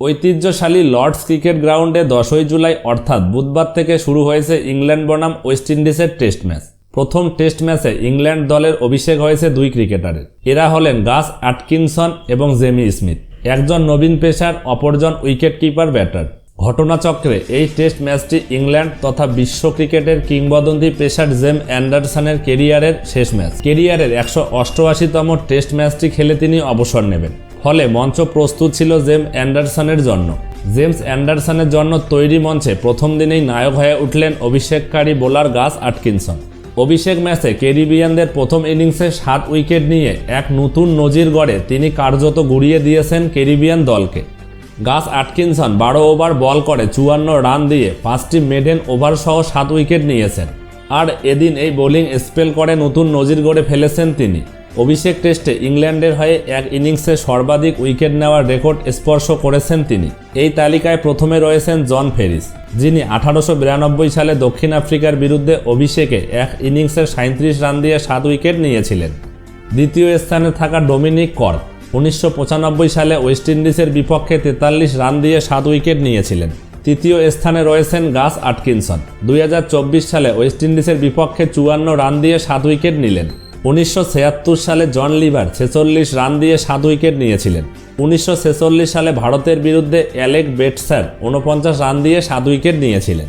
ঐতিহ্যশালী Lords cricket গ্রাউন্ডে 10ই জুলাই অর্থাৎ বুধবার থেকে শুরু হয়েছে ইংল্যান্ড বনাম ওয়েস্ট ইন্ডিজের টেস্ট ম্যাচ। প্রথম টেস্ট ম্যাচে ইংল্যান্ড দলের অভিষেক হয়েছে দুই ক্রিকেটারের। এরা হলেন গাস অ্যাটকিনসন এবং জেমি স্মিথ। একজন নবীন পেসার, অপরজন উইকেট কিপার ব্যাটার। ঘটনাচক্রে এই টেস্ট ম্যাচটি ইংল্যান্ড তথা বিশ্ব ক্রিকেটের কিংবদন্তি পেসার জেম অ্যান্ডারসনের কেরিয়ারের শেষ ম্যাচ। কেরিয়ারের 188তম টেস্ট ম্যাচটি খেলে তিনি অবসর নেবেন। ফলে মঞ্চ প্রস্তুত ছিল জেম অ্যান্ডারসনের জন্য। জেমস অ্যান্ডারসনের জন্য তৈরি মঞ্চে প্রথম দিনেই নায়ক হয়ে উঠলেন অভিষেককারী বোলার গাস অ্যাটকিনসন। অভিষেক ম্যাচে ক্যারিবিয়ানদের প্রথম ইনিংসে 7 উইকেট নিয়ে এক নতুন নজির গড়ে তিনি কার্যত গুড়িয়ে দিয়েছেন ক্যারিবিয়ান দলকে। গাস অ্যাটকিনসন 12 ওভার বল করে 54 রান দিয়ে 5টি মেডেন ওভার সহ 7 উইকেট নিয়েছেন। আর এদিন এই বোলিং স্পেল করে নতুন নজির গড়ে ফেলেছেন তিনি। অভিষেক টেস্টে ইংল্যান্ডের হয়ে এক ইনিংসে সর্বাধিক উইকেট নেওয়ার রেকর্ড স্পর্শ করেছেন তিনি। এই তালিকায় প্রথমে রয়েছেন জন ফেরিস, যিনি 1892 সালে দক্ষিণ আফ্রিকার বিরুদ্ধে অভিষেকে এক ইনিংসে 37 রান দিয়ে 7 উইকেট নিয়েছিলেন। দ্বিতীয় স্থানে থাকা ডোমিনিক কর্ক 1995 সালে ওয়েস্ট ইন্ডিজের বিপক্ষে 43 রান দিয়ে 7 উইকেট নিয়েছিলেন। তৃতীয় স্থানে রয়েছেন গাস অ্যাটকিনসন, 2024 সালে ওয়েস্ট ইন্ডিজের বিপক্ষে 54 রান দিয়ে 7 উইকেট নিলেন। 1976 সালে জন লিভার 46 রান দিয়ে 7 উইকেট নিয়েছিলেন। 1946 সালে ভারতের বিরুদ্ধে অ্যালেক বেটসার 49 রান দিয়ে 7 উইকেট নিয়েছিলেন।